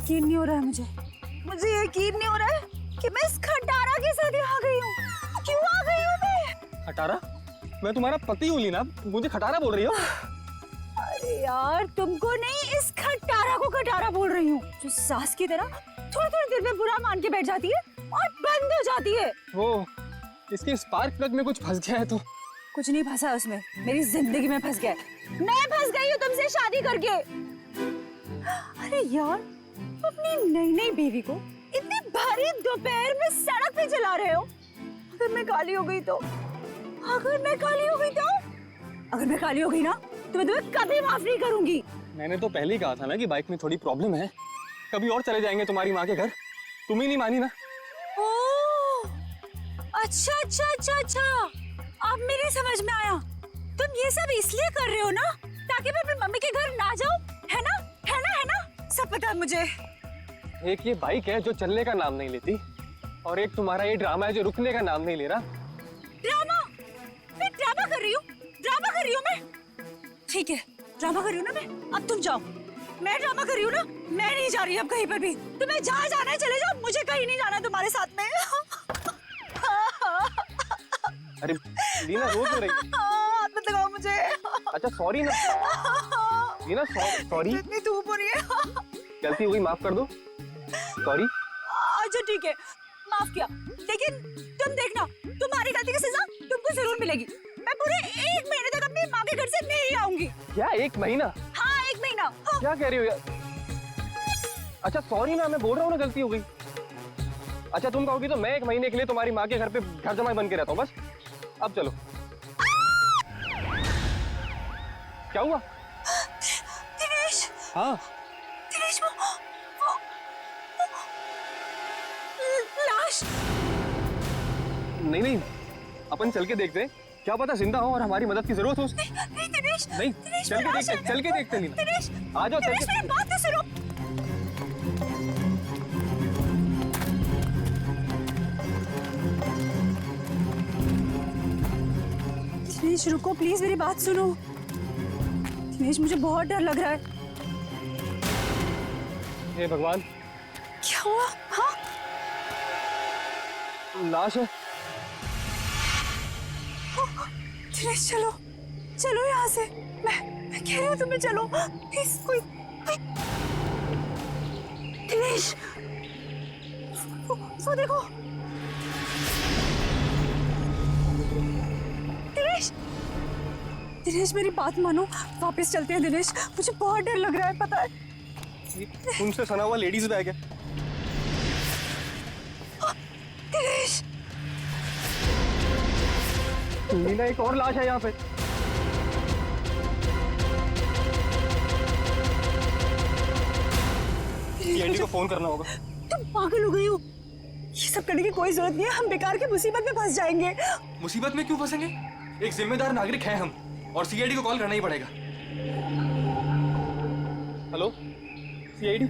यकीन नहीं हो रहा है मुझे यकीन नहीं हो रहा है कि मैं इस खटारा के साथ यहाँ आ गई हूँ। क्यों आ गई हूँ मैं? खटारा? मैं तुम्हारा पति हूँ लीना, मुझे खटारा बोल रही हो? अरे यार तुमको नहीं, इस खटारा को खटारा बोल रही हूँ, जो सास की तरह थोड़ी थोड़ी देर में बुरा मान के बैठ जाती है और बंद हो जाती है। वो इसके स्पार्क प्लग में कुछ फंस गया है तो। कुछ नहीं फंसा उसमें, मेरी जिंदगी में फंस गया है। मैं फंस गई हूँ तुमसे शादी करके। अरे यार, अपनी नई नई बीवी को इतनी भारी दोपहर में सड़क पे चला रहे हो। अगर मैं काली हो गई तो, अगर मैं काली हो गई तो, अगर मैं काली हो गई ना तो मैं तुम्हें कभी माफ नहीं करूंगी। मैंने तो पहले ही कहा था ना कि बाइक में थोड़ी प्रॉब्लम है, कभी और चले जाएंगे तुम्हारी माँ के घर। तुम ही नहीं मानी ना। ओह, अच्छा अच्छा अच्छा अच्छा, अब मेरी समझ में आया। तुम ये सब इसलिए कर रहे हो ना ताकि मैं अपनी मम्मी के घर ना जाऊं, है ना? है ना? है ना? सब पता है मुझे। एक ये बाइक है जो चलने का नाम नहीं लेती, और एक तुम्हारा ये ड्रामा है जो रुकने का नाम नहीं ले रहा। ड्रामा? मैं ड्रामा कर रही हूँ? ड्रामा कर रही हूँ मैं? ठीक है, ड्रामा कर रही हूँ ना मैं। अब तुम जाओ। मैं ड्रामा कर रही हूँ ना, मैं नहीं जा रही अब कहीं पर भी। तुम्हें जहाँ जाना है चले जाओ, मुझे कहीं नहीं जाना तुम्हारे साथ में। अरे लीना रो क्यों रही? हाथ मत लगाओ मुझे। अच्छा सॉरी ना लीना, सॉरी। इतनी धूप हो रही है। गलती हुई, माफ कर दो। सॉरी। अच्छा ठीक है, माफ किया, लेकिन तुम देखना, तुम्हारी गलती की सजा तुमको जरूर मिलेगी। मैं पूरे 1 महीने तक अपनी माँ के घर से नहीं आऊंगी। क्या 1 महीना? हाँ 1 महीना। हाँ। क्या कह रही हो यार? अच्छा सॉरी ना, मैं बोल रहा हूँ ना गलती हो गई। अच्छा तुम कहोगी तो मैं 1 महीने के लिए तुम्हारी माँ के घर पे घर जमाई बन के रहता हूँ बस। अब चलो। क्या हुआ? दिनेश। हाँ दिनेश, वो लाश। नहीं, अपन चल के देखते हैं, क्या पता जिंदा हो और हमारी मदद की जरूरत हो उसको। नहीं दिनेश, नहीं, दिनेश, चल के देखते लीना। दिनेश, आ जाओ, चल दिनेश के। मेरी बात तो सुनो। दिनेश रुको प्लीज, मेरी बात सुनो। दिनेश मुझे बहुत डर लग रहा है। हे भगवान, क्या हुआ? हाँ लाश है। दिनेश चलो, चलो यहाँ से। मैं कह रही हूँ तुम्हें चलो प्लीज। कोई दिनेश, वो देखो। दिनेश, दिनेश मेरी बात मानो, वापस चलते हैं दिनेश। मुझे बहुत डर लग रहा है, पता है। तुमसे सना हुआ लेडीज बैग है। दिनेश, लीना एक और लाश है यहाँ पे। सीआईडी को फोन करना होगा। तुम पागल हो गई हो? ये सब करने की कोई जरूरत नहीं है, हम बेकार की मुसीबत में फंस जाएंगे। मुसीबत में क्यों फंसेंगे? एक जिम्मेदार नागरिक है हम, और सीआईडी को कॉल करना ही पड़ेगा। Hello CID.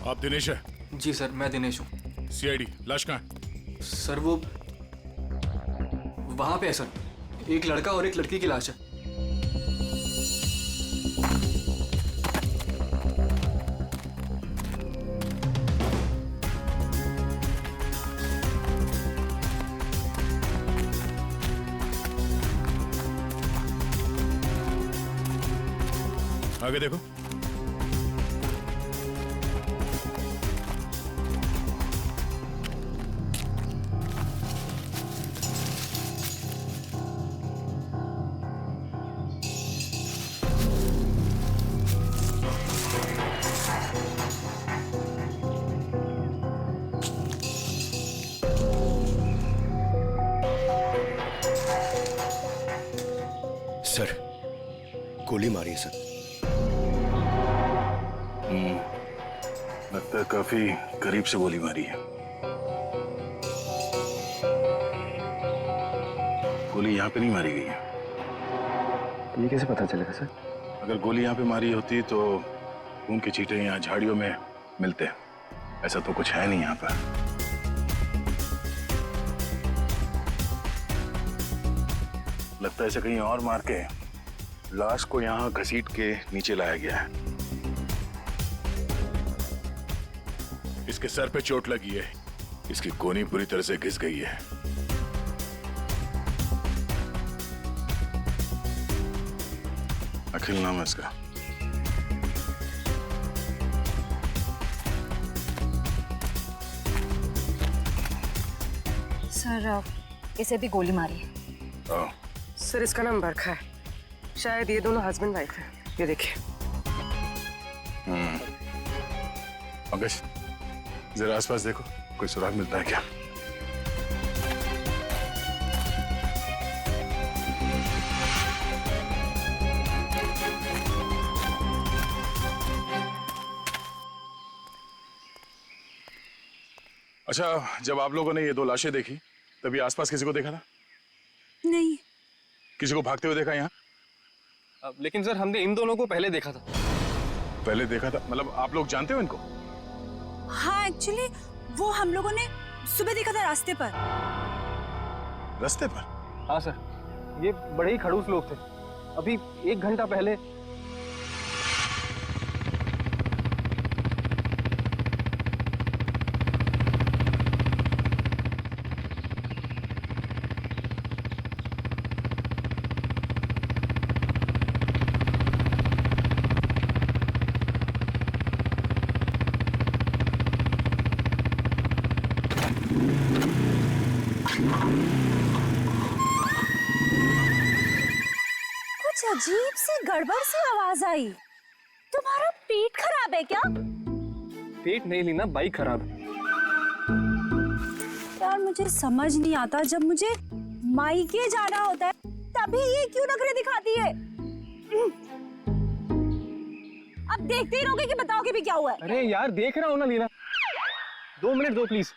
आप दिनेश है? जी सर, मैं दिनेश हूँ। सीआईडी, लाश कहाँ है? सर वो वहां पे है सर, एक लड़का और एक लड़की की लाश है। आगे देखो। सर, गोली मारी है सर। लगता है काफी करीब से गोली मारी है। गोली यहाँ पे नहीं मारी गई है। ये कैसे पता चलेगा सर? अगर गोली यहाँ पे मारी होती तो खून के छींटे यहाँ झाड़ियों में मिलते हैं। ऐसा तो कुछ है नहीं यहाँ पर। लगता है इसे कहीं और मार के लाश को यहाँ घसीट के नीचे लाया गया है। इसके सर पे चोट लगी है, इसकी कोहनी पूरी तरह से घिस गई है। अखिल नाम है इसका। सर इसे भी गोली मारी है। आओ। सर इसका नाम बरखा है, शायद ये दोनों हस्बैंड वाइफ है। ये देखिए। पंकज, जरा आसपास देखो, कोई सुराग मिलता है क्या? अच्छा, जब आप लोगों ने ये दो लाशें देखी तभी आसपास किसी को देखा था? नहीं। किसी को भागते हुए देखा यहाँ? लेकिन सर हमने इन दोनों को पहले देखा था। पहले देखा था मतलब आप लोग जानते हो इनको? हाँ एक्चुअली वो हम लोगों ने सुबह देखा था रास्ते पर। रास्ते पर? हाँ सर, ये बड़े ही खड़ूस लोग थे। अभी 1 घंटा पहले। कुछ अजीब सी गड़बड़ सी आवाज आई। तुम्हारा पेट खराब है क्या? पेट नहीं लीना, बाइक खराब है। यार मुझे समझ नहीं आता, जब मुझे मायके जाना होता है तभी ये क्यों नखरे दिखाती है? अब देखते ही रहोगे कि बताओगे भी क्या हुआ है? अरे यार देख रहा हूँ ना लीना, 2 मिनट दो प्लीज।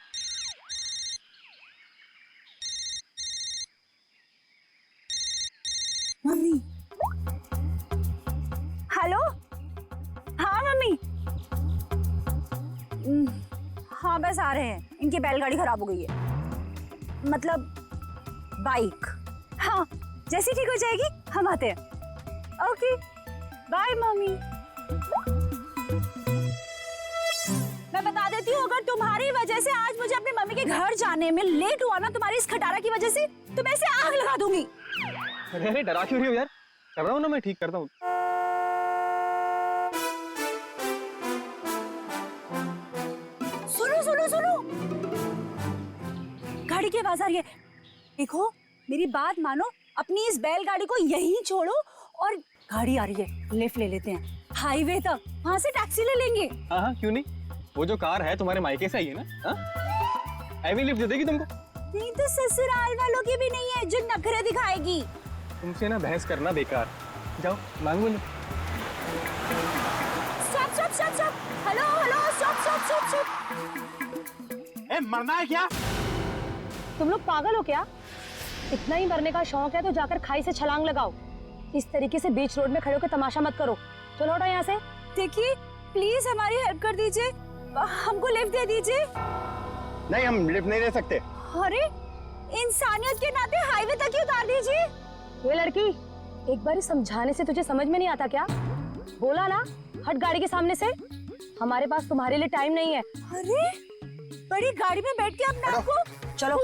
मम्मी। हेलो। हाँ मम्मी। हाँ बस आ रहे हैं, इनकी बैलगाड़ी खराब हो गई है, मतलब बाइक। हाँ जैसी ठीक हो जाएगी हम आते हैं। Okay bye mummy. मैं बता देती हूँ, अगर तुम्हारी वजह से आज मुझे अपनी मम्मी के घर जाने में लेट हुआ ना, तुम्हारी इस खटारा की वजह से, तो मैं इसे आग लगा दूंगी। अरे डरा क्यों रही हो यार? कर रहा हूँ ना, मैं ठीक करता हूँ। सुनो सुनो सुनो, गाड़ी की आवाज आ रही है। देखो मेरी बात मानो, अपनी इस बैलगाड़ी को यहीं छोड़ो और गाड़ी आ रही है, लिफ्ट ले लेते हैं हाईवे तक, वहां से टैक्सी ले लेंगे। हाँ हाँ क्यों नहीं, वो जो कार है तुम्हारे मायके से आई है ना, हाँ हैवी लिफ्ट दे देगी तुमको। नहीं तो ससुराल वालों की भी नहीं है जो नखरे दिखाएगी। तुमसे ना बहस करना बेकार, जाओ मांगो lift. Stop stop stop stop, hello hello stop stop stop stop. ए, मरना है क्या? तुम लोग पागल हो क्या? इतना ही मरने का शौक है तो जाकर खाई से छलांग लगाओ। इस तरीके से बीच रोड में खड़े होकर तमाशा मत करो। चलो हटो यहाँ से। देखिए प्लीज हमारी हेल्प कर दीजिए, हमको लिफ्ट दे दीजिए। नहीं, हम लिफ्ट नहीं दे सकते। अरे इंसानियत के नाते हाईवे तक ही उतार दीजिए। ये लड़की, एक बार समझाने से तुझे समझ में नहीं आता क्या? बोला ना हट गाड़ी के सामने से। हमारे पास तुम्हारे लिए टाइम नहीं है। अरे बड़ी गाड़ी में बैठ के अपने आप को चलो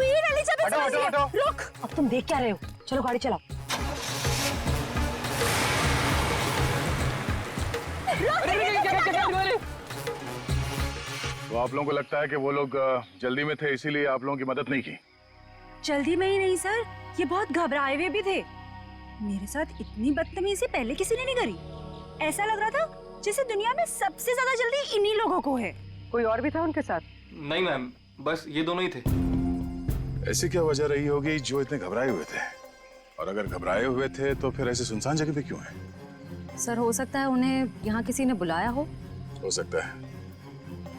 रुक। अब तुम देख क्या रहे हो? चलो गाड़ी चलाओ। तो आप लोगों को लगता है कि वो लोग जल्दी में थे इसीलिए आप लोगों की मदद नहीं की? जल्दी में ही नहीं सर, ये बहुत घबराए हुए भी थे। मेरे साथ इतनी बदतमीजी पहले किसी ने नहीं करी। ऐसा लग रहा था जैसे दुनिया में सबसे ज्यादा जल्दी इन्हीं लोगों को है। कोई और भी था उनके साथ? नहीं मैम, बस ये दोनों ही थे। ऐसी क्या वजह रही होगी जो इतने घबराए हुए थे? और अगर घबराए हुए थे तो फिर ऐसे सुनसान जगह पे क्यों है? सर हो सकता है उन्हें यहाँ किसी ने बुलाया हो सकता है,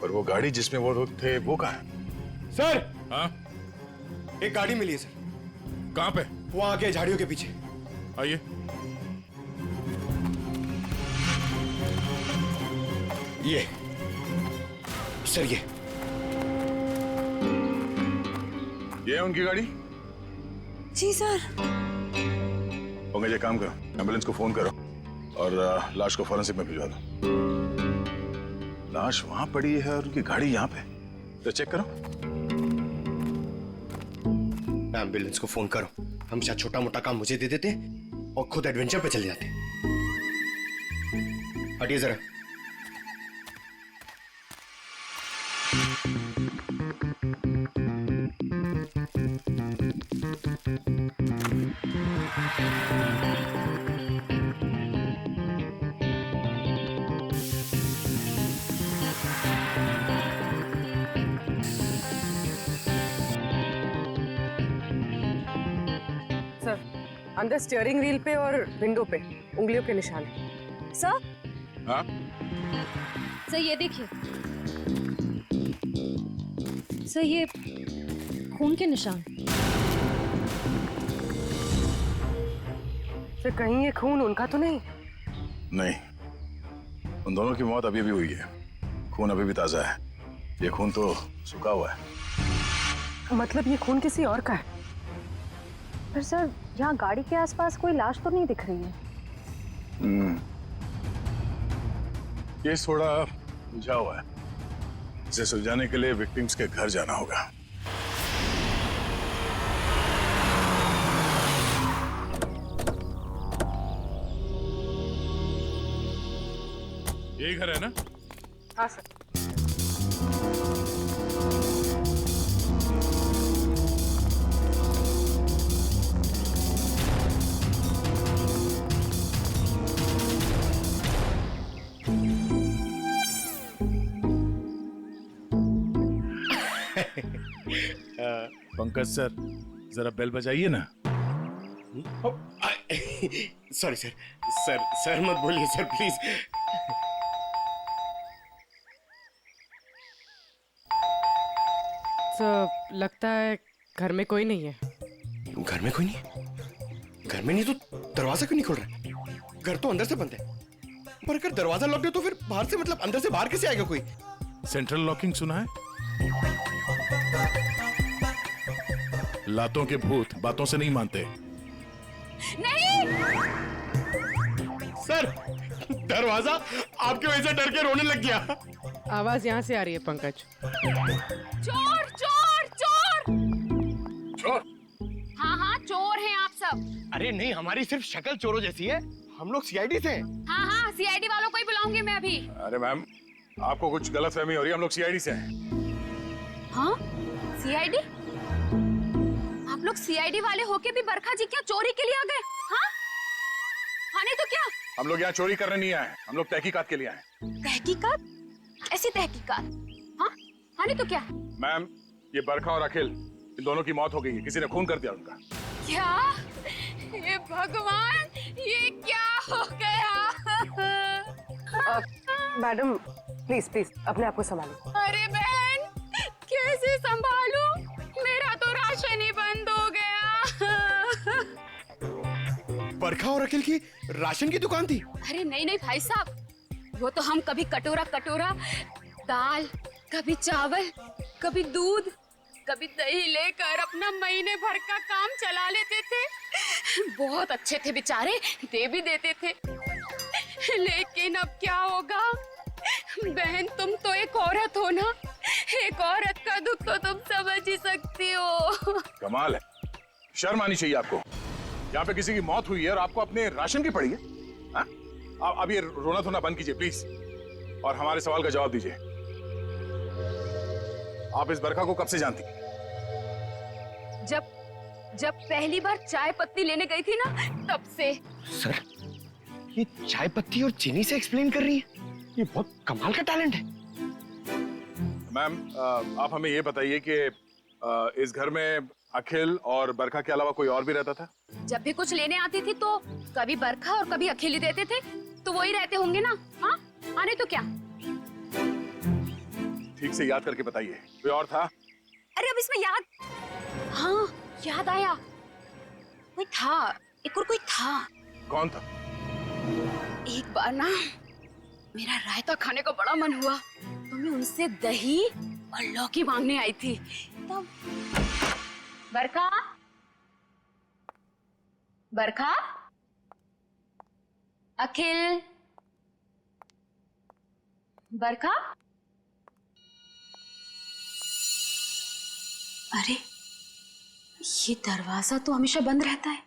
पर वो गाड़ी जिसमें वो लोग थे वो कहाँ है? सर, हाँ एक गाड़ी मिली है सर, कहाँ पे? वो आगे झाड़ियों के पीछे। आइए। ये सर ये है उनकी गाड़ी। जी सर। पंकज एक काम करो, एम्बुलेंस को फोन करो और लाश को फॉरेंसिक में भिजवा दो। लाश वहां पड़ी है और उनकी गाड़ी यहाँ पे, तो चेक करो। एम्बुलेंस को फोन करो। हम शायद छोटा मोटा काम मुझे दे देते और खुद एडवेंचर पे चले जाते। हटिए जरा। सर, अंदर स्टीयरिंग व्हील पे और विंडो पे उंगलियों के निशान हैं। सर हाँ सर ये देखिए सर, ये खून के निशान। सर कहीं ये खून उनका तो नहीं? नहीं, उन दोनों की मौत अभी अभी हुई है। खून अभी भी ताजा है। ये खून तो सूखा हुआ है। मतलब ये खून किसी और का है? पर सर यहाँ गाड़ी के आसपास कोई लाश तो नहीं दिख रही है। केस थोड़ा उलझा हुआ है। इसे सुलझाने के लिए विक्टिम्स के घर जाना होगा। यही घर है ना? हाँ सर। पंकज सर, जरा बेल बजाइए ना। सॉरी सर, सर मत बोलिए सर प्लीज। तो लगता है घर में कोई नहीं है। घर में कोई नहीं? घर में नहीं तो दरवाजा क्यों नहीं खोल रहा? घर तो अंदर से बंद है, पर अगर दरवाजा लॉक है तो फिर बाहर से, मतलब अंदर से बाहर कैसे आएगा कोई? सेंट्रल लॉकिंग सुना है? लातों के भूत बातों से नहीं मानते। नहीं सर, दरवाजा आपकी वजह से डर के रोने लग गया। आवाज यहाँ से आ रही है पंकज। चोर चोर चोर। चोर? हाँ हाँ चोर हैं आप सब। अरे नहीं, हमारी सिर्फ शक्ल चोरों जैसी है। हम लोग सीआईडी से हैं। हाँ हाँ सीआईडी वालों को ही बुलाऊंगी मैं अभी। अरे मैम, आपको कुछ गलतफहमी हो रही है। हम लोग सीआईडी से हैं। हाँ सीआईडी? आप लोग सीआईडी वाले होके भी बरखा जी क्या चोरी के लिए आ गए? हाँ हाँ नहीं तो क्या? हम लोग यहाँ चोरी करने नहीं आए, हम लोग तहकीकात के लिए आए। तहकीकात? ऐसी तहकीकात? हाँ हाँ नहीं तो क्या? मैम, ये बरखा और अखिल, इन दोनों की मौत हो गई है। किसी ने खून कर दिया उनका। क्या? ये भगवान, ये क्या हो गया? मैडम प्लीज प्लीज अपने आप को संभालो। अरे बहन, कैसे संभालूं? मेरा तो राशन ही बंद हो गया। बरखा और अखिल की राशन की दुकान थी? अरे नहीं नहीं भाई साहब, वो तो हम कभी कटोरा कटोरा दाल, कभी चावल, कभी दूध, कभी दही लेकर अपना महीने भर का काम चला लेते थे। बहुत अच्छे थे बेचारे, दे भी देते थे। लेकिन अब क्या होगा? बहन तुम तो एक औरत हो ना, एक औरत का दुख तो तुम समझ ही सकती हो। कमाल है, शर्म आनी चाहिए आपको। यहाँ पे किसी की मौत हुई है और आपको अपने राशन की पड़ी है। हाँ? अब ये रोना धोना बंद कीजिए प्लीज, और हमारे सवाल का जवाब दीजिए। आप इस बरखा को कब से जानती? जब पहली बार चाय पत्ती लेने गई थी ना, तब से। सर, ये चाय पत्ती और चीनी से एक्सप्लेन कर रही है? ये बहुत कमाल का टैलेंट है। मैम, आप हमें ये बताइए कि इस घर में अखिल और बरखा के अलावा कोई और भी रहता था? जब भी कुछ लेने आती थी तो कभी बरखा और कभी अखिल ही देते थे, तो वही रहते होंगे ना। हाँ आने तो क्या? ठीक से याद करके बताइए, कोई और था? अरे अब इसमें याद, हाँ याद आया, कोई था, एक और कोई था। कौन था? एक बार ना मेरा रायता खाने का बड़ा मन हुआ, तो मैं उनसे दही और लौकी मांगने आई थी तब। बरखा, बरखा, अखिल, बरखा। अरे ये दरवाजा तो हमेशा बंद रहता है।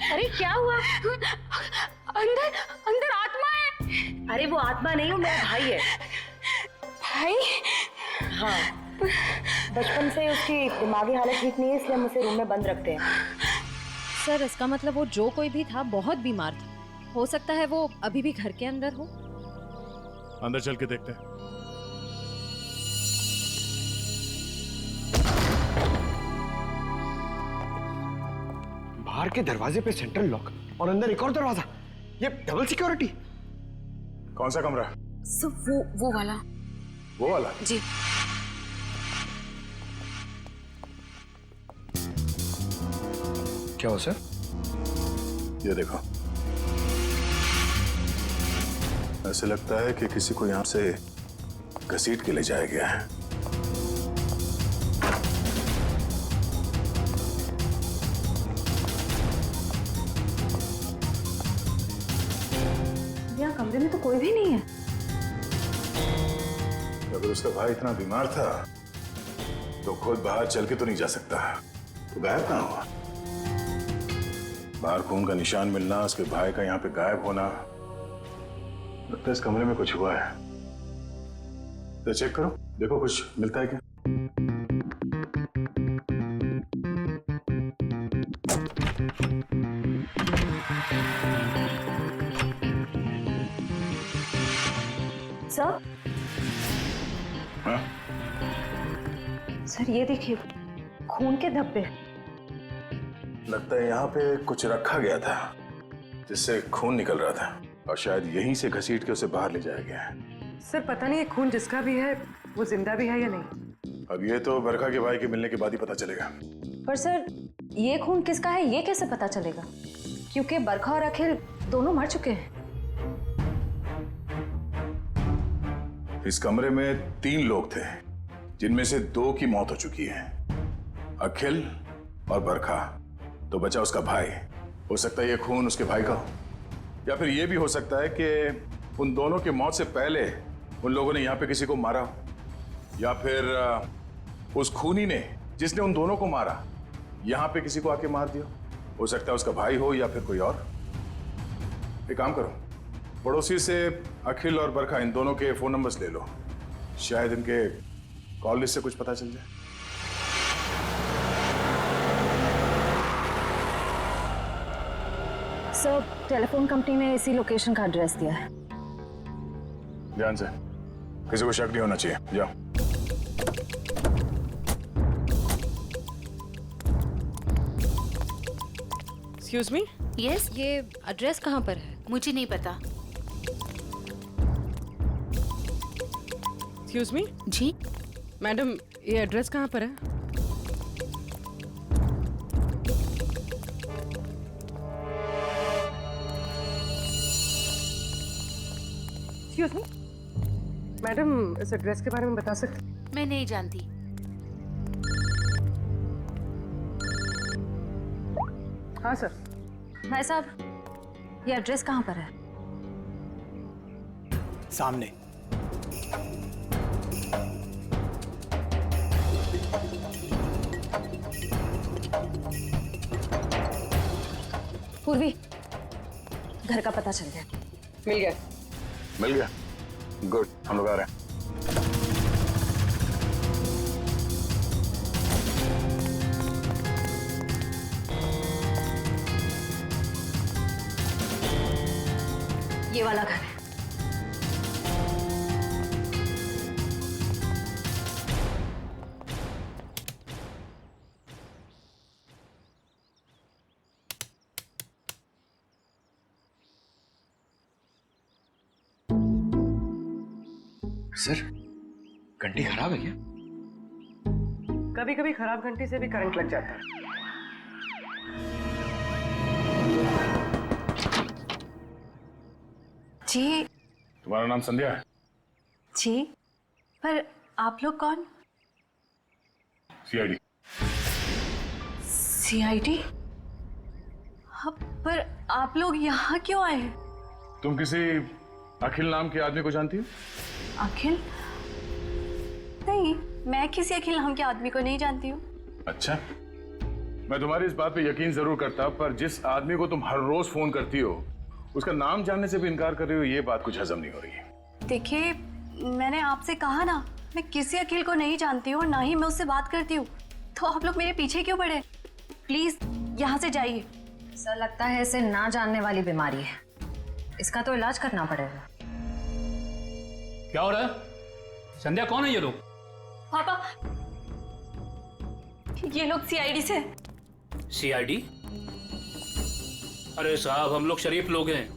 अरे क्या हुआ? अंदर अंदर आत्मा है। अरे वो आत्मा नहीं, वो मेरा भाई है। भाई? हाँ, बचपन से उसकी दिमागी हालत ठीक नहीं है, इसलिए हम उसे रूम में बंद रखते हैं। सर इसका मतलब वो जो कोई भी था बहुत बीमार था। हो सकता है वो अभी भी घर के अंदर हो। अंदर चल के देखते हैं। बाहर के दरवाजे पे सेंट्रल लॉक और अंदर एक और दरवाजा। ये डबल सिक्योरिटी। कौन सा कमरा? सब वो वाला। वो वाला? जी। क्या हो सर? ये देखो, ऐसे लगता है कि किसी को यहां से घसीट के ले जाया गया है। यहाँ कमरे में तो कोई भी नहीं है। अगर उसका भाई इतना बीमार था तो खुद बाहर चल के तो नहीं जा सकता, तो गायब कहाँ हुआ? बाहर खून का निशान मिलना, उसके भाई का यहाँ पे गायब होना, लगता है इस कमरे में कुछ हुआ है। तो चेक करो, देखो कुछ मिलता है क्या। सर, हाँ? सर ये देखिए, खून के धब्बे। लगता है यहाँ पे कुछ रखा गया था जिससे खून निकल रहा था और शायद यहीं से घसीट के उसे बाहर ले जाया गया है। सर पता नहीं ये खून जिसका भी है वो जिंदा भी है या नहीं। अब ये तो बरखा के भाई के मिलने के बाद ही पता चलेगा। पर सर ये खून किसका है ये कैसे पता चलेगा? क्योंकि बरखा और अखिल दोनों मर चुके हैं। इस कमरे में 3 लोग थे जिनमें से 2 की मौत हो चुकी है, अखिल और बरखा। तो बचा उसका भाई। हो सकता है ये खून उसके भाई का हो, या फिर ये भी हो सकता है कि उन दोनों की मौत से पहले उन लोगों ने यहाँ पे किसी को मारा हो, या फिर उस खूनी ने जिसने उन दोनों को मारा यहाँ पे किसी को आके मार दिया। हो सकता है उसका भाई हो या फिर कोई और। एक काम करो, पड़ोसी से अखिल और बरखा इन दोनों के फोन नंबर्स ले लो, शायद इनके कॉल लिस्ट से कुछ पता चल जाए। सर टेलीफोन कंपनी ने इसी लोकेशन का एड्रेस दिया है। ध्यान से, किसी को शक नहीं होना चाहिए। जाओ। एक्सक्यूज मी, यस, ये एड्रेस कहाँ पर है? मुझे नहीं पता। एक्सक्यूज मी जी मैडम, ये एड्रेस कहाँ पर है? एक्सक्यूज मी मैडम, इस एड्रेस के बारे में बता सकते? मैं नहीं जानती। हाँ सर। भाई साहब, ये एड्रेस कहाँ पर है? सामने। पूर्वी, घर का पता चल गया। मिल गया। मिल गया? गुड, हम लोग आ रहे हैं। ये वाला घर है। सर घंटी खराब है क्या? कभी कभी खराब घंटी से भी करंट लग जाता है। जी तुम्हारा नाम संध्या है? जी, पर आप लोग कौन? सीआईडी। सीआईडी? हाँ, पर आप लोग यहाँ क्यों आए हैं? तुम किसी अखिल नाम के आदमी को जानती हो? अखिल? नहीं, मैं किसी अखिल नाम के आदमी को नहीं जानती हूँ। अच्छा, मैं तुम्हारी इस बात पे यकीन जरूर करता, पर जिस आदमी को तुम हर रोज फोन करती हो उसका नाम जानने से भी इनकार कर रही हो, ये बात कुछ हजम नहीं हो रही है। देखिए, मैंने आपसे कहा ना, मैं किसी अखिल को नहीं जानती हूँ, ना ही मैं उससे बात करती हूँ, तो आप लोग मेरे पीछे क्यों पड़े? प्लीज यहाँ से जाइए। सर लगता है इसे ना जानने वाली बीमारी है, इसका तो इलाज करना पड़ेगा। क्या हो रहा है? संध्या, कौन है ये लोग? पापा, ये लोग सीआईडी से। सीआईडी? अरे साहब, हम लोग शरीफ लोग हैं,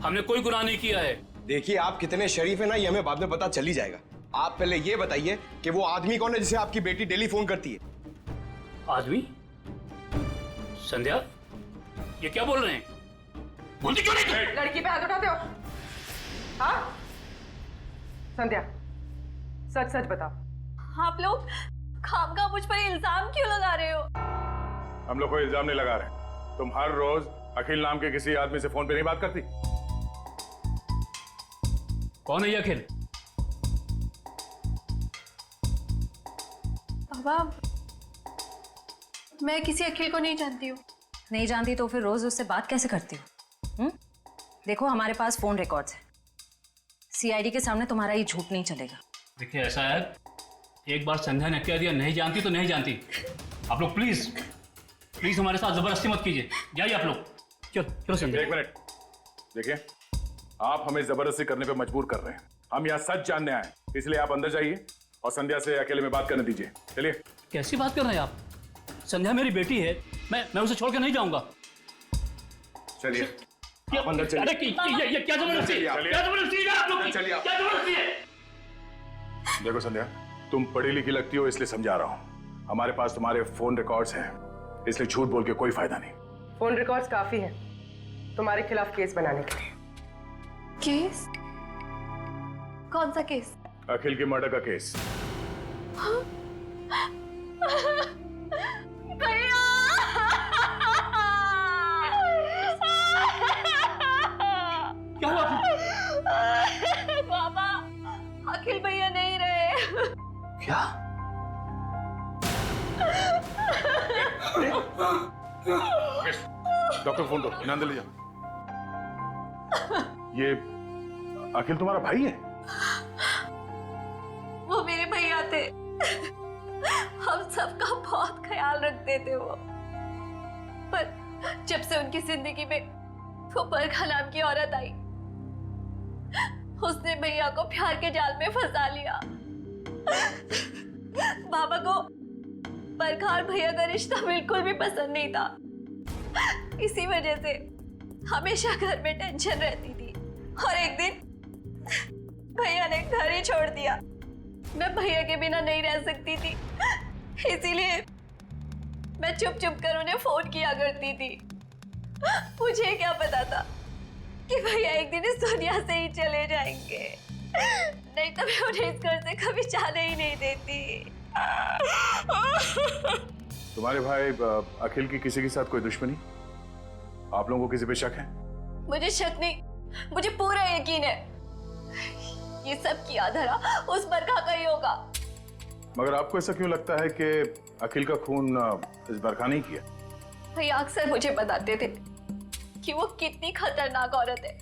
हमने कोई गुनाह नहीं किया है। देखिए आप कितने शरीफ है ना, ये हमें बाद में पता चल ही जाएगा। आप पहले ये बताइए कि वो आदमी कौन है जिसे आपकी बेटी डेली फोन करती है? आदमी? संध्या, ये क्या बोल रहे हैं? बोलती क्यों नहीं तुम? लड़की पे हाथ उठाते हो? हाँ संध्या, सच सच बताओ। आप लोग खामखा मुझ पर इल्जाम क्यों लगा रहे हो? हम लोग कोई इल्जाम नहीं लगा रहे। तुम हर रोज अखिल नाम के किसी आदमी से फोन पे नहीं बात करती? कौन है ये अखिल? पापा, मैं किसी अखिल को नहीं जानती हूँ। नहीं जानती तो फिर रोज उससे बात कैसे करती हो? देखो हमारे पास फोन रिकॉर्ड्स है, सीआईडी के सामने तुम्हारा ये झूठ नहीं चलेगा। देखिए ऐसा है, एक बार संध्या ने कह दिया नहीं जानती तो नहीं जानती। आप लोग प्लीज प्लीज हमारे साथ जबरदस्ती मत कीजिए, जाइए आप लोग। चलो चलो संध्या। एक मिनट, देखिए आप हमें जबरदस्ती करने पे मजबूर कर रहे हैं। हम यहाँ सच जानने आए, इसलिए आप अंदर जाइए और संध्या से अकेले में बात करने दीजिए। चलिए। कैसी बात कर रहे हैं आप? संध्या मेरी बेटी है, मैं उसे छोड़ के नहीं जाऊंगा। चलिए आप अंदर चलिए। अरे ये क्या जबरदस्ती है? क्या जबरदस्ती है आप लोग की? चलिए। क्या जबरदस्ती है? देखो संध्या, तुम पढ़ी लिखी लगती हो इसलिए समझा रहा हूँ। हमारे पास तुम्हारे फोन रिकॉर्ड्स हैं, इसलिए झूठ बोल के कोई फायदा नहीं। फोन रिकॉर्ड्स काफी हैं तुम्हारे खिलाफ केस बनाने के लिए। केस? कौन सा केस? अखिल के मर्डर का केस। भैया! क्या हुआ? बाबा, अखिल भैया नहीं रहे। क्या? डॉक्टर फोन दो, इन्हें अंदर ले जाओ। ये अखिल तुम्हारा भाई है? वो मेरे भैया थे, हम सबका बहुत ख्याल रखते थे वो। पर जब से उनकी जिंदगी में वो बरखा नाम की औरत आई, उसने भैया को प्यार के जाल में फंसा लिया। बाबा को बरखा और भैया का रिश्ता बिल्कुल भी पसंद नहीं था। इसी वजह से हमेशा घर में टेंशन रहती थी, और एक दिन भैया ने घर ही छोड़ दिया। मैं भैया के बिना नहीं रह सकती थी, इसीलिए मैं चुप चुप कर उन्हें फोन किया करती थी। मुझे क्या पता था कि भैया एक दिन इस दुनिया से ही चले जाएंगे, नहीं तो मैं उन्हें इस घर से कभी जाने ही नहीं देती। तुम्हारे भाई अखिल की किसी के साथ कोई दुश्मनी? आप लोगों को किसी पे शक है? मुझे शक नहीं, मुझे पूरा यकीन है ये सब किया धरा उस बरखा का ही होगा। मगर आपको ऐसा क्यों लगता है कि अखिल का खून इस बरखा नहीं किया? भैया अक्सर मुझे बताते थे कि वो कितनी खतरनाक औरत है।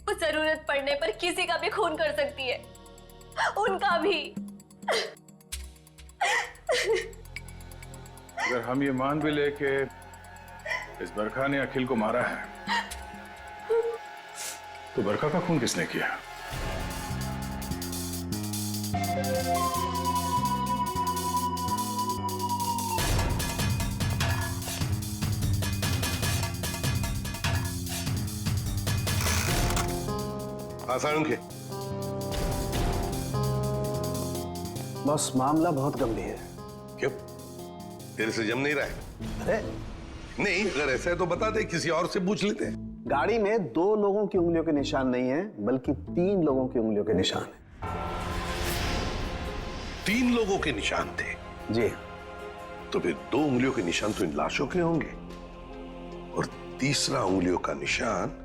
वो जरूरत पड़ने पर किसी का भी खून कर सकती है, उनका भी। अगर हम ये मान भी ले कि इस बरखा ने अखिल को मारा है, तो बरखा का खून किसने किया? हाँ सारुण के बस मामला बहुत गंभीर है। क्यों? तेरे से जम नहीं रहा है? अरे नहीं, अगर ऐसा है तो बता दे, किसी और से पूछ लेते हैं। गाड़ी में 2 लोगों की उंगलियों के निशान नहीं है, बल्कि 3 लोगों की उंगलियों के निशान है। 3 लोगों के निशान थे? जी। तो फिर 2 उंगलियों के निशान तो इन लाशों के होंगे, और तीसरा उंगलियों का निशान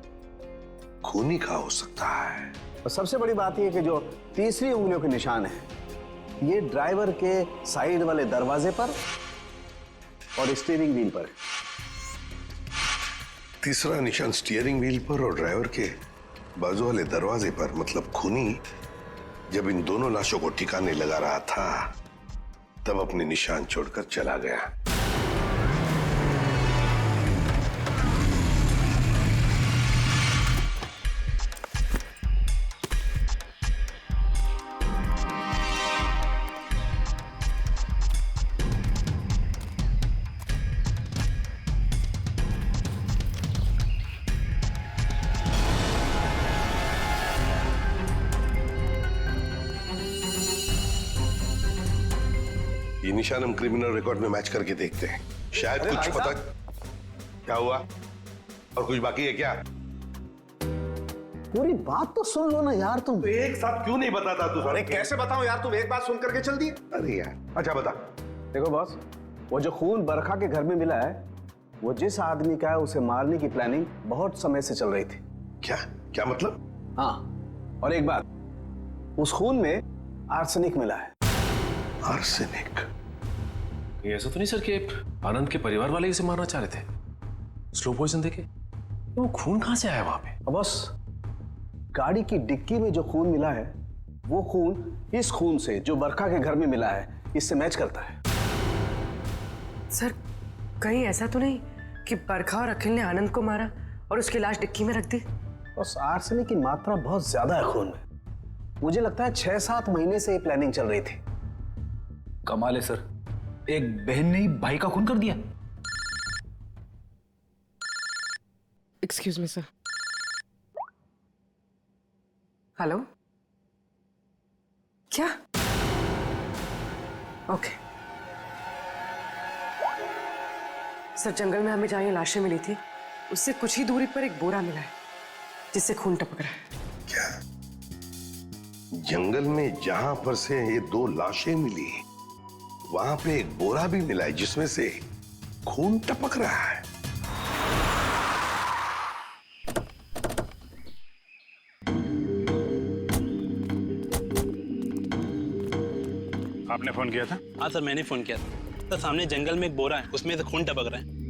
खूनी का हो सकता है। और सबसे बड़ी बात यह कि जो तीसरी उंगलियों के निशान है, ये ड्राइवर के साइड वाले दरवाजे पर और स्टीयरिंग व्हील पर है। तीसरा निशान स्टीयरिंग व्हील पर और ड्राइवर के बाजू वाले दरवाजे पर, मतलब खूनी जब इन दोनों लाशों को ठिकाने लगा रहा था तब अपने निशान छोड़कर चला गया। ये निशान हम क्रिमिनल रिकॉर्ड में मैच करके देखते हैं, शायद कुछ पता। क्या हुआ? और कुछ बाकी है क्या? पूरी बात तो सुन लो ना यार तुम। तो एक साथ क्यों नहीं बताता तू? अरे कैसे बताऊं यार, तुम एक बात सुन करके चल दिए। अरे यार, अच्छा बता। देखो बॉस, वो जो खून बरखा के घर में मिला है, वो जिस आदमी का है उसे मारने की प्लानिंग बहुत समय से चल रही थी। क्या क्या मतलब? हाँ, और एक बात, उस खून में आर्सेनिक मिला है। आर्सेनिक? ये ऐसा तो नहीं सर कि आनंद के परिवार वाले इसे मारना चाह रहे थे? स्लो पॉइजन देके? वो खून कहां से आया वहां पे? बॉस, गाड़ी की डिक्की में जो खून मिला है, वो खून इस खून से जो बरखा के घर में मिला है, इससे मैच करता है। सर, कहीं ऐसा तो नहीं कि बरखा और अखिल ने आनंद को मारा और उसकी लाश डिक्की में रख दी? बस आर्सेनिक की मात्रा बहुत ज्यादा है खून में। मुझे लगता है 6-7 महीने से ये प्लानिंग चल रही थी। कमाल है सर, एक बहन ने ही भाई का खून कर दिया। Excuse me sir. हेलो, क्या? ओके सर, जंगल में हमें जहाँ ये लाशें मिली थी, उससे कुछ ही दूरी पर एक बोरा मिला है जिससे खून टपक रहा है। क्या जंगल में जहां पर से ये 2 लाशें मिली, वहां पे एक बोरा भी मिला है जिसमें से खून टपक रहा है? आपने फोन किया था? हाँ सर, मैंने फोन किया था। तो सामने जंगल में एक बोरा है, उसमें से खून टपक रहा है।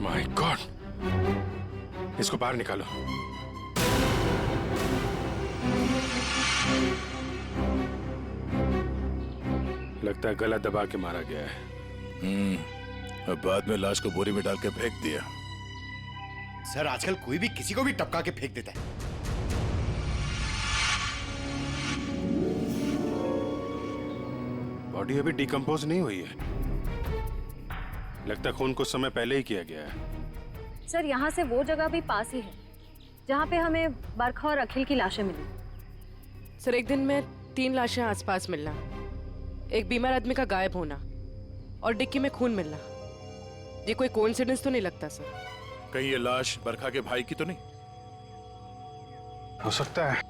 माय गॉड, इसको बाहर निकालो। लगता है गला दबा के मारा गया है। अब बाद में लाश को बोरी में डाल के फेंक दिया। सर, आजकल कोई भी किसी को भी टपका के फेंक देता है। बॉडी अभी डिकम्पोज नहीं हुई है, लगता है खून कुछ समय पहले ही किया गया है। सर, यहाँ से वो जगह भी पास ही है जहाँ पे हमें बरखा और अखिल की लाशें मिली। सर, एक दिन में 3 लाशें आसपास मिलना, एक बीमार आदमी का गायब होना और डिक्की में खून मिलना, ये कोई कोइंसिडेंस तो नहीं लगता सर? कहीं ये लाश बरखा के भाई की तो नहीं? हो सकता है,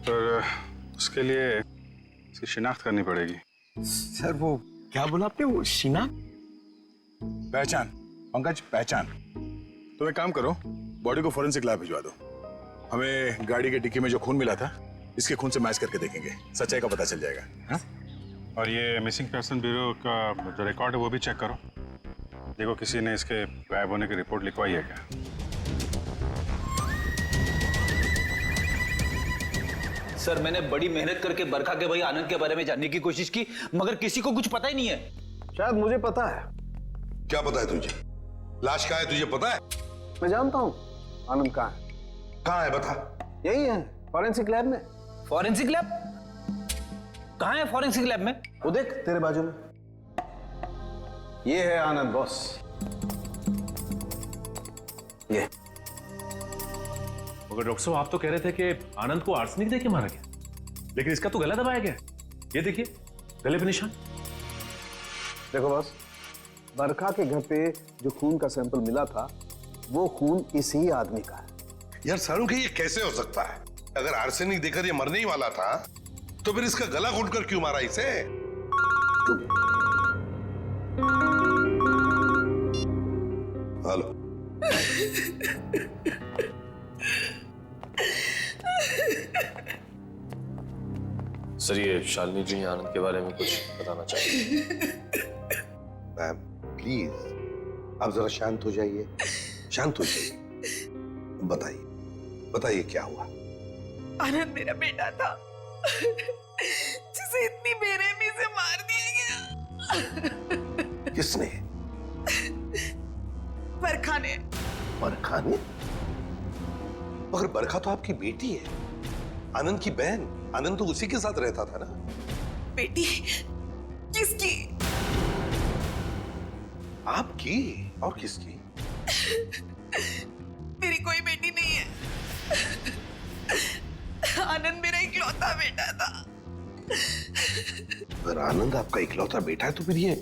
पर उसके लिए इसकी शिनाख्त करनी पड़ेगी। सर, वो क्या बोला आपने? वो शिनाख्त? पहचान पंकज, पहचान। तो एक काम करो, बॉडी को फोरेंसिक लैब भिजवा दो। हमें गाड़ी के डिक्की में जो खून मिला था, इसके खून से मैच करके देखेंगे, सच्चाई का पता चल जाएगा। हा? और ये मिसिंग पर्सन ब्यूरो का जो रिकॉर्ड है वो भी चेक करो, देखो किसी ने इसके गायब होने की रिपोर्ट लिखवाई है क्या। सर मैंने बड़ी मेहनत करके बरखा के भाई आनंद के बारे में जानने की कोशिश की, मगर किसी को कुछ पता ही नहीं है। शायद मुझे पता है। क्या पता है तुझे? लाश कहाँ है तुझे पता है? मैं जानता हूँ आनंद कहाँ है। कहाँ है बता? यही है, फॉरेंसिक लैब में। Forensic lab? कहाँ है फॉरेंसिक लैब में? वो देख तेरे बाजू में, ये है आनंद बॉस। ये मगर डॉक्टर साहब आप तो कह रहे थे कि आनंद को आर्सेनिक देके मारा गया, लेकिन इसका तो गला दबाया गया। ये देखिए गले पे निशान। देखो बॉस, बरखा के घर पे जो खून का सैंपल मिला था वो खून इसी आदमी का है। यार सारू के ये कैसे हो सकता है? अगर आर्सेनिक देकर ये मरने ही वाला था तो फिर इसका गला घोटकर क्यों मारा इसे? हेलो। सर ये शालिनी जी आनंद के बारे में कुछ बताना चाहिए। मैम प्लीज आप जरा शांत हो जाइए, शांत हो जाइए। बताइए क्या हुआ? आनंद मेरा बेटा था जिसे इतनी बेरहमी से मार दिया गया। किसने? बरखा ने। बरखा ने? मगर बरखा तो आपकी बेटी है, आनंद की बहन। आनंद तो उसी के साथ रहता था ना। बेटी? किसकी? आपकी और किसकी? मेरी कोई बेटी नहीं है। आनंद मेरा इकलौता बेटा था। अगर आनंद आपका इकलौता बेटा है तो फिर ये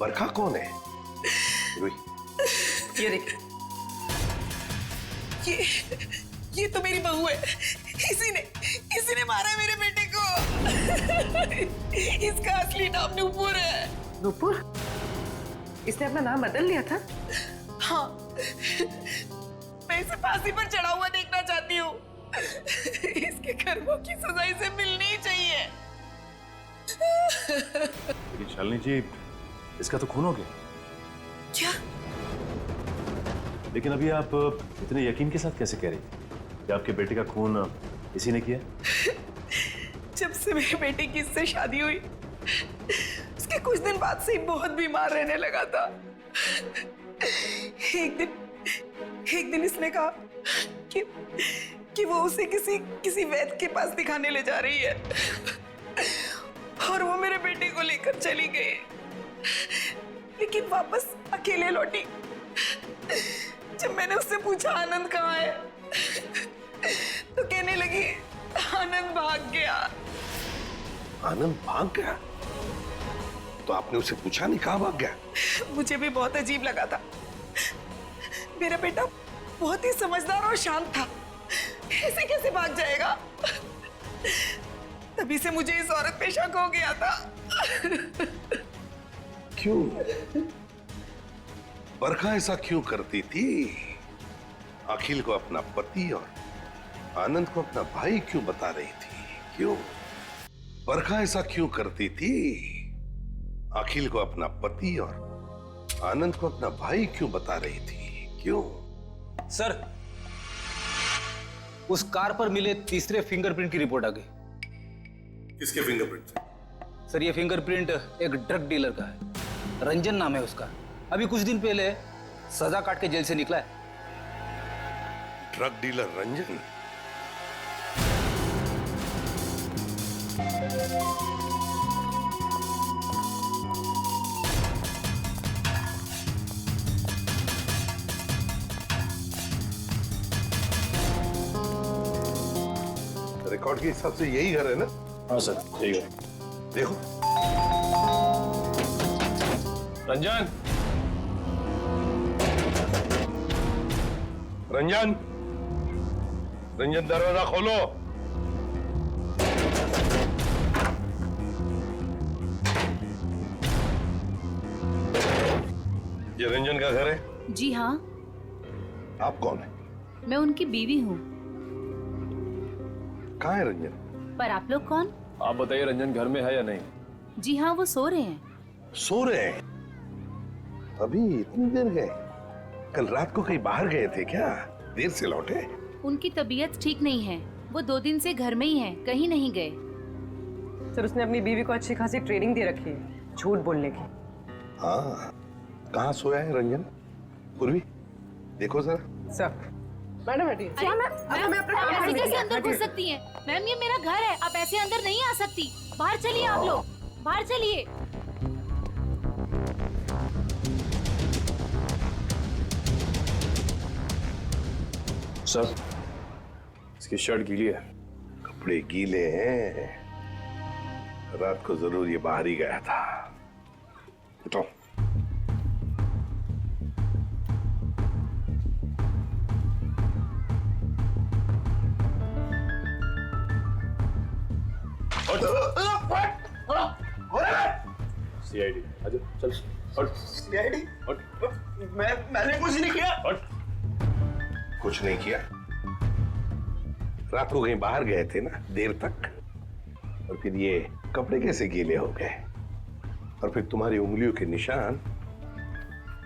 बरखा कौन है? ये देख, ये तो मेरी बहू है। इसी ने मारा है मेरे बेटे को। इसका असली नाम नूपुर है। नूपुर? इसने अपना नाम बदल लिया था? हाँ, मैं इसे फांसी पर चढ़ा हुआ देखना चाहती हूँ। इसके कर्मों की सजा इसे मिलनी ही चाहिए। लेकिन शालिनी जी इसका तो खून हो गया। क्या? लेकिन अभी आप इतने यकीन के साथ कैसे कह रही कि आपके बेटे का खून इसी ने किया? जब से मेरे बेटे की इससे शादी हुई उसके कुछ दिन बाद से ही बहुत बीमार रहने लगा था। एक दिन इसने कहा कि वो उसे किसी वैद्य के पास दिखाने ले जा रही है और वो मेरे बेटे को लेकर चली गई, लेकिन वापस अकेले लौटी। जब मैंने उससे पूछा आनंद कहाँ है तो कहने लगी आनंद भाग गया। आनंद भाग गया? तो आपने उसे पूछा नहीं कहाँ भाग गया? मुझे भी बहुत अजीब लगा था। मेरा बेटा बहुत ही समझदार और शांत था, ऐसे कैसे भाग जाएगा? तभी से मुझे इस औरत पे शक हो गया था। क्यों? बरखा ऐसा क्यों करती थी? अखिल को अपना पति और आनंद को अपना भाई क्यों बता रही थी? क्यों? बरखा ऐसा क्यों करती थी? अखिल को अपना पति और आनंद को अपना भाई क्यों बता रही थी? क्यों? सर, उस कार पर मिले तीसरे फिंगरप्रिंट की रिपोर्ट आ गई। किसके फिंगरप्रिंट? सर ये फिंगरप्रिंट एक ड्रग डीलर का है, रंजन नाम है उसका। अभी कुछ दिन पहले सजा काट के जेल से निकला है। Drug dealer Ranjan? रिकॉर्ड के हिसाब से यही घर है ना? हाँ सर यही है। देखो रंजन, रंजन, रंजन दरवाजा खोलो। ये रंजन का घर है? जी हाँ। आप कौन है? मैं उनकी बीवी हूँ। कहाँ है रंजन? पर आप लोग कौन? आप बताइए रंजन घर में है या नहीं? जी हाँ, वो सो रहे हैं। सो रहे हैं? अभी इतनी देर गए? कल रात को कहीं बाहर गए थे क्या? देर से लौटे? उनकी तबीयत ठीक नहीं है, वो 2 दिन से घर में ही है, कहीं नहीं गए। सर उसने अपनी बीवी को अच्छी खासी ट्रेनिंग दे रखी है झूठ बोलने की। हाँ, कहाँ सोया है रंजन? पूर्वी देखो जरा। सर मैडम बैठिए। आप ऐसे कैसे अंदर घुस सकती हैं? मैम ये मेरा घर है, आप ऐसे अंदर नहीं आ सकती। बाहर चलिए आप लोग, बाहर चलिए। सर इसकी शर्ट गीली है। कपड़े गीले हैं, रात को जरूर ये बाहर ही गया था। उठो। सीआईडी अच्छा चल। सीआईडी? मैंने कुछ नहीं किया। कुछ नहीं किया? रात को कहीं बाहर गए थे ना देर तक, और फिर ये कपड़े कैसे गीले हो गए? और फिर तुम्हारी उंगलियों के निशान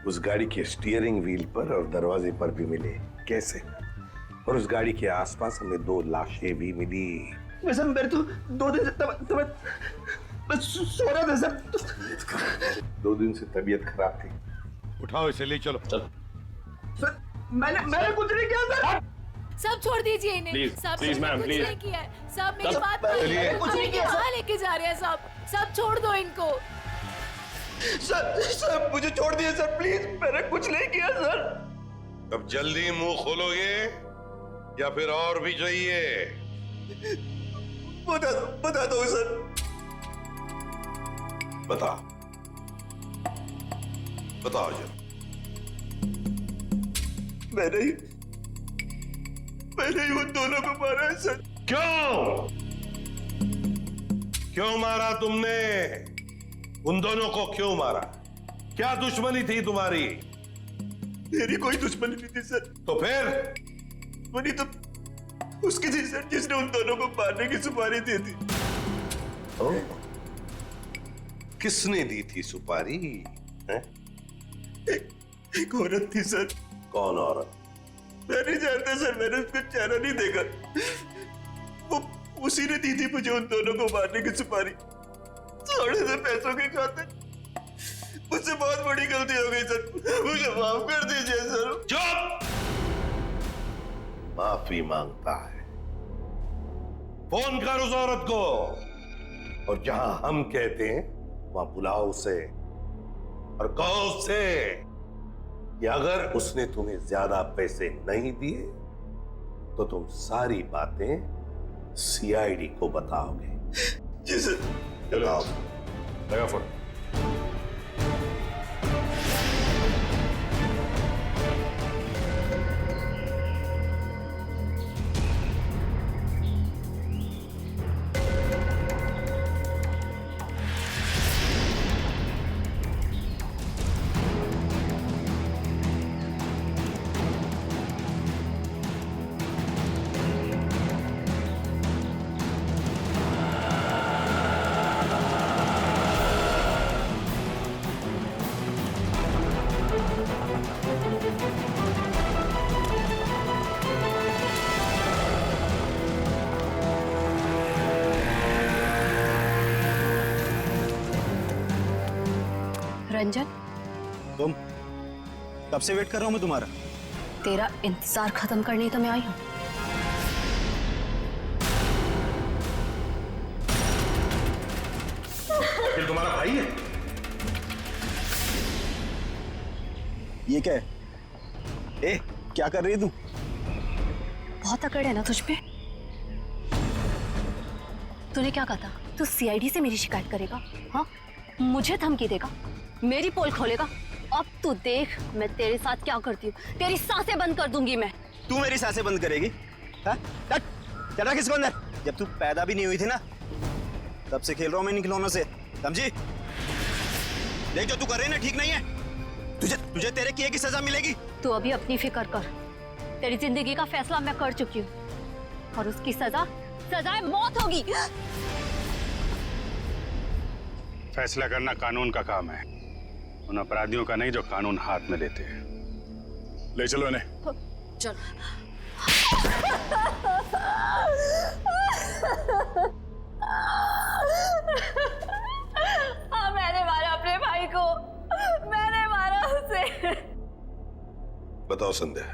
उस गाड़ी के स्टीयरिंग व्हील पर और दरवाजे पर भी मिले, कैसे? और उस गाड़ी के आसपास हमें 2 लाशें भी मिली। वैसे मेरे तो 2 दिन से बस सो रहा था सर। 2 दिन से तबीयत खराब थी। उठाओ इसे, ले चलो। सर मैंने कुछ नहीं किया सर। सब छोड़ दीजिए इन्हें। Please ma'am, please. कुछ नहीं किया है। सब मेरी बात चलिए। कुछ नहीं किया। कहाँ लेके जा रहे हैं सब छोड़ दो इनको। सर मुझे छोड़ दिए सर, प्लीज। मैंने कुछ नहीं किया सर। अब जल्दी मुंह खोलोगे या फिर और भी चाहिए? बता दो सर। बताओ जरा। मैंने ही उन दोनों को मारा है सर। क्यों मारा तुमने? उन दोनों को क्यों मारा? क्या दुश्मनी थी तुम्हारी? मेरी कोई दुश्मनी नहीं थी सर। तो फिर? दुश्मनी तो उसकी थी सर जिसने उन दोनों को मारने की सुपारी दी थी। किसने दी थी सुपारी? एक औरत थी सर। कौन औरत? मैं नहीं जानता सर, मैंने उसको चेहरा नहीं देखा। वो उसी ने दी थी मुझे उन दोनों को मारने की सुपारी, थोड़े से पैसों के खातिर। मुझसे बहुत बड़ी गलती हो गई सर, मुझे माफ कर दीजिए सर। चुप! माफी मांगता है? फोन कर उस औरत को, और जहां हम कहते हैं वहां बुलाओ उसे, और कहो उससे कि अगर उसने तुम्हें ज्यादा पैसे नहीं दिए तो तुम सारी बातें सीआईडी को बताओगे। जी सर। बताओ। लगा फोन। रंजन, तुम कब से वेट कर रहा हूं मैं तुम्हारा। तेरा इंतजार खत्म करने ही तो मैं आई हूं। फिर तुम्हारा भाई है? ये क्या है? ए, क्या कर रही है तू? बहुत अकड़ है ना तुझ पे। तूने क्या कहा था? तू सीआईडी से मेरी शिकायत करेगा? हाँ, मुझे धमकी देगा, मेरी पोल खोलेगा। अब तू देख मैं तेरे साथ क्या करती हूँ। तेरी सांसें बंद कर दूंगी मैं। तू मेरी सांसें बंद करेगी? चला किसको अंदर? जब तू पैदा भी नहीं हुई थी ना, तब से खेल रहा हूं मैं इन खिलौनों से, समझी? देख जो तू कर रही है ना ठीक नहीं है। तुझे तेरे किए की सजा मिलेगी। तू अभी अपनी फिक्र कर। तेरी जिंदगी का फैसला मैं कर चुकी हूँ, और उसकी सजाए मौत होगी। फैसला करना कानून का काम है, उन अपराधियों का नहीं जो कानून हाथ में लेते हैं। ले चलो इन्हें। चलो। बताओ संध्या,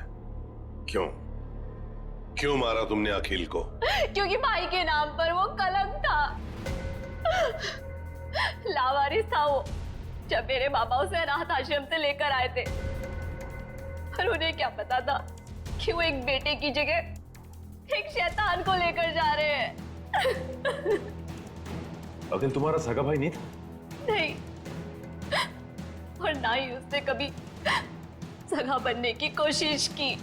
क्यों क्यों मारा तुमने अखिल को? क्योंकि भाई के नाम पर वो कलंक था, लावारिस था वो। जब मेरे बाबा उसे अनाथ आश्रम से लेकर आए थे, पर उन्हें क्या पता था कि वो एक बेटे की जगह एक शैतान को लेकर जा रहे हैं। अखिल तुम्हारा सगा भाई नहीं था? नहीं, और ना ही उसने कभी सगा बनने की कोशिश की।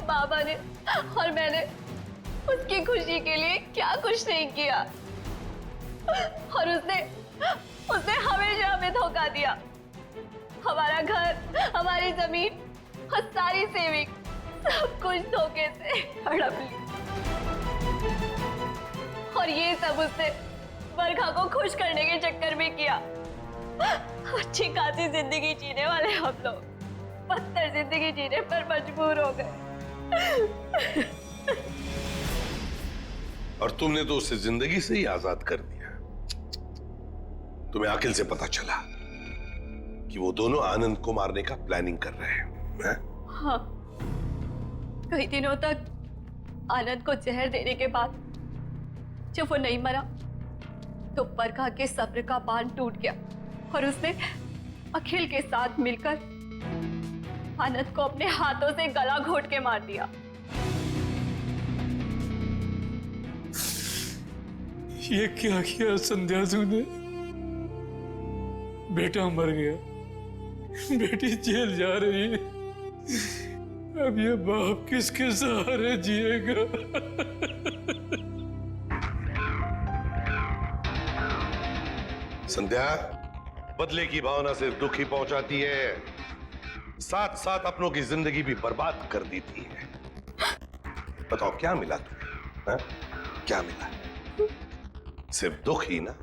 बाबा ने और मैंने उसकी खुशी के लिए क्या कुछ नहीं किया, और उसने हमेशा हमें धोखा दिया। हमारा घर, हमारी जमीन और सारी सेविंग, सब कुछ धोखे से हड़प ली। और ये सब उसने बरखा को खुश करने के चक्कर में किया। अच्छी खासी जिंदगी जीने वाले हम लोग बदतर जिंदगी जीने पर मजबूर हो गए। और तुमने तो उसे जिंदगी से ही आजाद कर दिया। तुम्हें अखिल से पता चला कि वो दोनों आनंद को मारने का प्लानिंग कर रहे हैं? हाँ, कई दिनों तक आनंद को जहर देने के बाद जब वो नहीं मरा तो बरखा के सब्र का बांध टूट गया और उसने अखिल के साथ मिलकर आनंद को अपने हाथों से गला घोट के मार दिया। ये क्या किया संध्या तूने? बेटा मर गया, बेटी जेल जा रही है, अब ये बाप किसके सहारे जिएगा? संध्या, बदले की भावना सिर्फ दुख ही पहुंचाती है, साथ साथ अपनों की जिंदगी भी बर्बाद कर देती है। बताओ क्या मिला तुम्हें? हा? क्या मिला? सिर्फ दुख ही ना?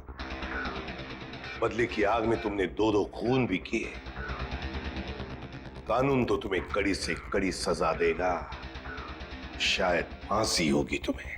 बदले की आग में तुमने दो खून भी किए। कानून तो तुम्हें कड़ी से कड़ी सजा देगा, शायद फांसी होगी तुम्हें।